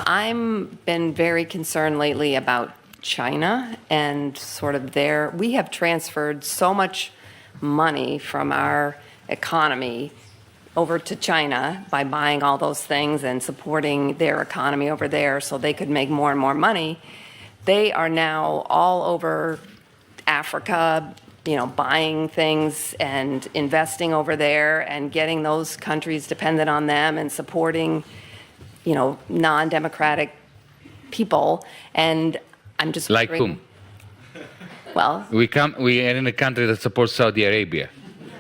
I'm been very concerned lately about China and sort of we have transferred so much money from our economy over to China by buying all those things and supporting their economy over there so they could make more and more money. They are now all over Africa, buying things and investing over there and getting those countries dependent on them and supporting, non-democratic people. And I'm just like wondering, whom? Well, we are in a country that supports Saudi Arabia.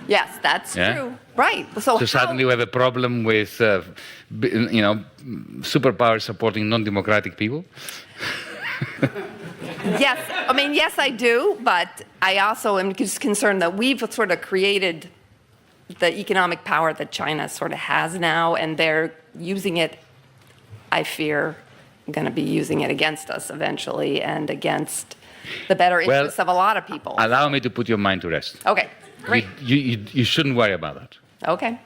Yes, that's true. Right. So suddenly we have a problem with, superpowers supporting non-democratic people? Yes, yes, I do, but I also am just concerned that we've sort of created the economic power that China sort of has now, and they're using it, I fear, going to be using it against us eventually and against the better interests of a lot of people. Allow me to put your mind to rest. Okay, great. You shouldn't worry about that. Okay.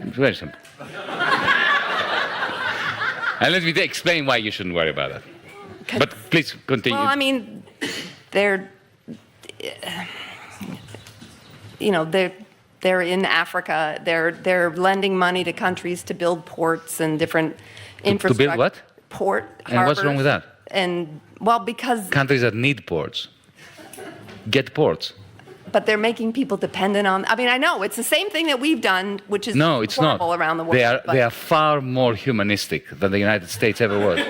It's very simple. And let me explain why you shouldn't worry about that. But please continue. Well, they're in Africa. They're lending money to countries to build ports and different infrastructure. To build what? Port, and harbors. What's wrong with that? And because countries that need ports get ports. But they're making people dependent on. I know it's the same thing that we've done, which is no, it's horrible not. Around the world. They are far more humanistic than the United States ever was.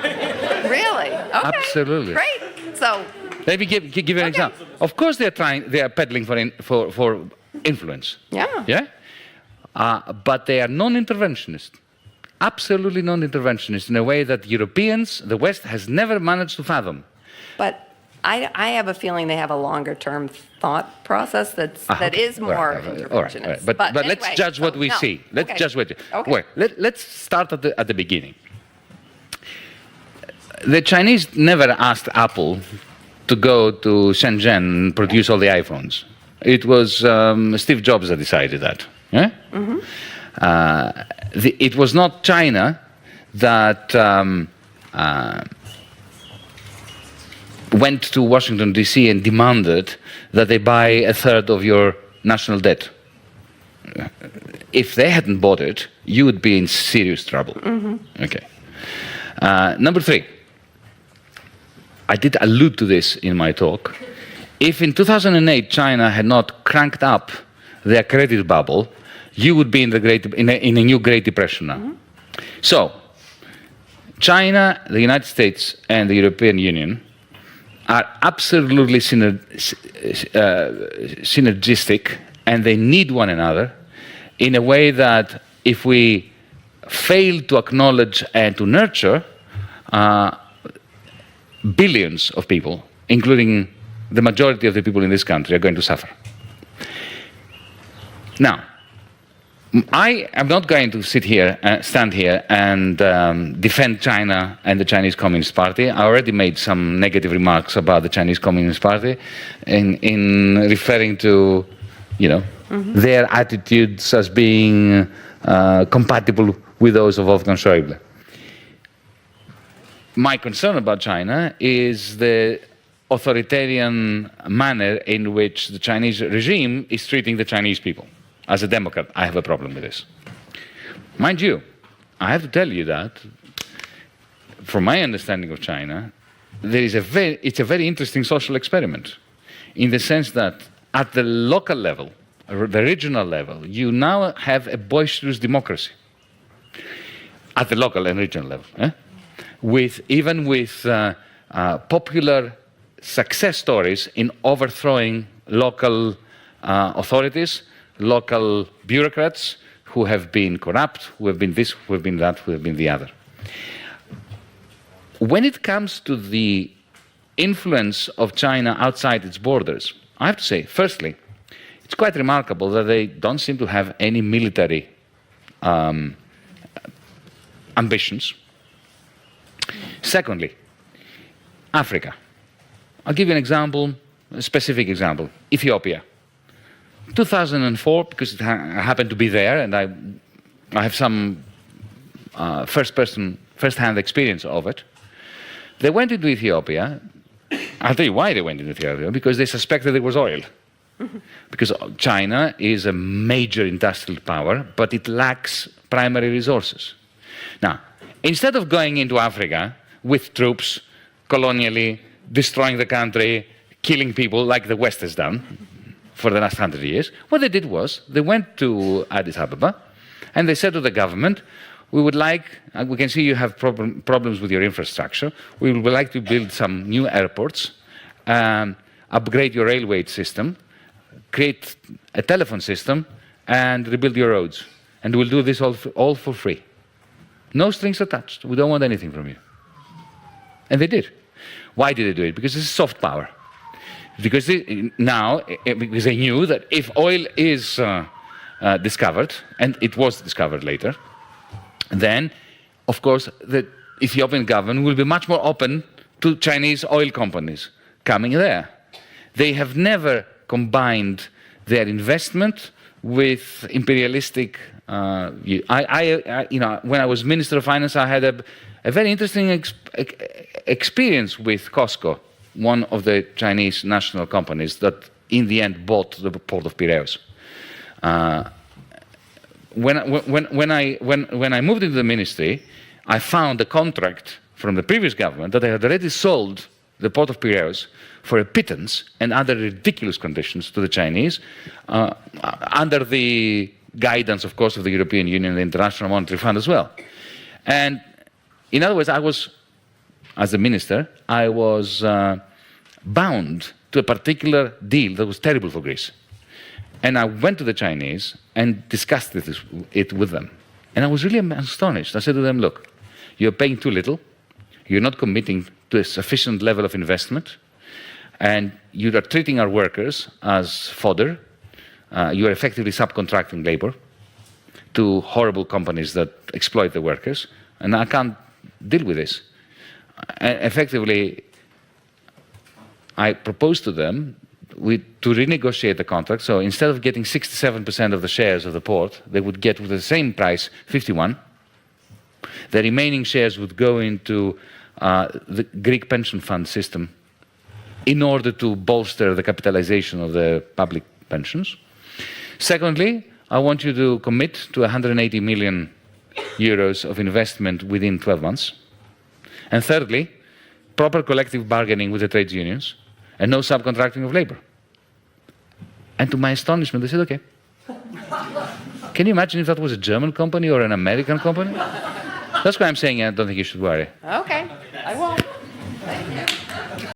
Really? Okay. Absolutely. Great. So. Let me give you an example. Of course, they are peddling for influence. Yeah. Yeah. But they are non-interventionist. Absolutely non-interventionist in a way that Europeans, the West, has never managed to fathom. But I have a feeling they have a longer-term thought process that is more interventionist. All right. But anyway, let's judge what we see. Let's judge what. Okay. Well, let's start at the beginning. The Chinese never asked Apple to go to Shenzhen and produce all the iPhones. It was Steve Jobs that decided that. Yeah? Mm-hmm. It was not China that went to Washington, D.C. and demanded that they buy a third of your national debt. If they hadn't bought it, you would be in serious trouble. Mm-hmm. Okay. Number 3. I did allude to this in my talk. If in 2008 China had not cranked up their credit bubble, you would be in a new Great Depression now. Mm-hmm. So, China, the United States, and the European Union are absolutely synergistic, and they need one another in a way that if we fail to acknowledge and to nurture, billions of people, including the majority of the people in this country, are going to suffer. Now, I am not going to stand here and defend China and the Chinese Communist Party. I already made some negative remarks about the Chinese Communist Party in referring to, mm-hmm. their attitudes as being compatible with those of Wolfgang Schäuble. My concern about China is the authoritarian manner in which the Chinese regime is treating the Chinese people. As a Democrat, I have a problem with this. Mind you, I have to tell you that, from my understanding of China, it's a very interesting social experiment, in the sense that at the local level, the regional level, you now have a boisterous democracy. At the local and regional level. Even with popular success stories in overthrowing local authorities, local bureaucrats who have been corrupt, who have been this, who have been that, who have been the other. When it comes to the influence of China outside its borders, I have to say, firstly, it's quite remarkable that they don't seem to have any military ambitions. Secondly, Africa. I'll give you an example, a specific example. Ethiopia. 2004, because it happened to be there, and I have some first-person first-hand experience of it. They went into Ethiopia. I'll tell you why they went into Ethiopia, because they suspected there was oil. Because China is a major industrial power, but it lacks primary resources. Now, instead of going into Africa with troops, colonially, destroying the country, killing people like the West has done for the last 100 years, what they did was they went to Addis Ababa and they said to the government, we would like, we can see you have problems with your infrastructure, we would like to build some new airports, upgrade your railway system, create a telephone system, and rebuild your roads. And we'll do this all for free. No strings attached. We don't want anything from you. And they did. Why did they do it? Because this is soft power. Because because they knew that if oil is discovered, and it was discovered later, then, of course, the Ethiopian government will be much more open to Chinese oil companies coming there. They have never combined their investment with imperialistic view. When I was Minister of Finance, I had a very interesting experience with COSCO, one of the Chinese national companies that in the end bought the port of Piraeus. When I moved into the ministry, I found a contract from the previous government that they had already sold the port of Piraeus for a pittance and under ridiculous conditions to the Chinese, under the guidance, of course, of the European Union and the International Monetary Fund as well. And in other words, as a minister, I was bound to a particular deal that was terrible for Greece. And I went to the Chinese and discussed it with them. And I was really astonished. I said to them, look, you're paying too little, you're not committing to a sufficient level of investment, and you are treating our workers as fodder. You are effectively subcontracting labor to horrible companies that exploit the workers, and I can't deal with this. Effectively, I proposed to them to renegotiate the contract. So instead of getting 67% of the shares of the port, they would get with the same price 51. The remaining shares would go into the Greek pension fund system in order to bolster the capitalization of the public pensions. Secondly, I want you to commit to 180 million euros of investment within 12 months. And thirdly, proper collective bargaining with the trade unions and no subcontracting of labor. And to my astonishment, they said, okay. Can you imagine if that was a German company or an American company? That's why I'm saying I don't think you should worry. Okay, I won't.